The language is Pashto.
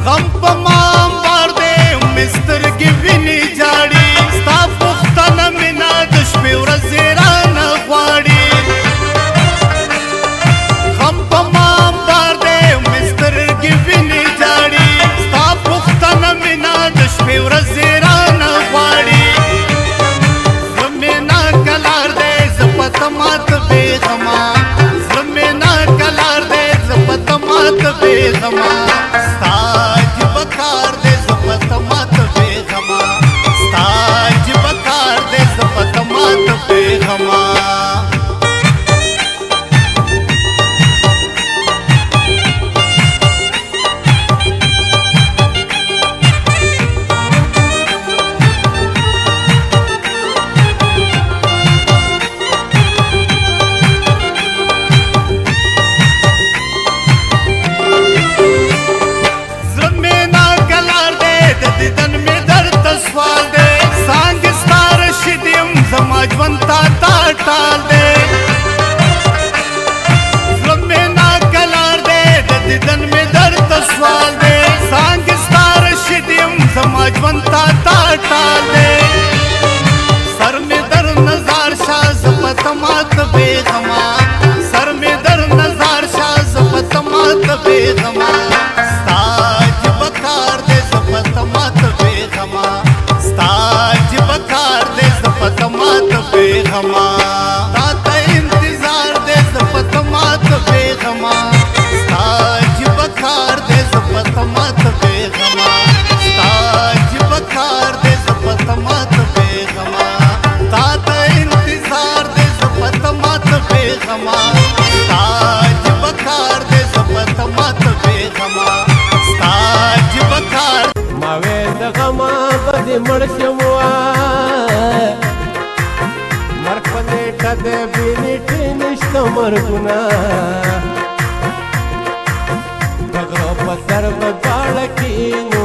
غم په مام بار دی مسترګې ویني جاړي ستا پوښتنه مې نه د شپې ورځې رانه غواړي غم په مام بار دی مسترګې ویني جاړي ستا پوښتنه مې نه د شپې ورځې رانه غواړي زړه مې نه کلار دی زه په ته ماته بېغمه زړه مې نه کلار دی زه په ته ماته بېغمه ټال دی زړه مې ناکلار دی د دیدن مې درته سوال دی څانګې ستا رشید یم زما ژوند تا ټال دی سر مې در نظار شه زه په ته ماته بېغمه سر مې در نظار شه زه په ته ماته بېغمه ستا جبه کار دی زه په ته ماته بېغمه ستا جبه کار دی زه په ته ماته بېغمه مړ شموا مرګ په نیټه د بینټ نشته مرګونه د غره په سر په غاړه کینو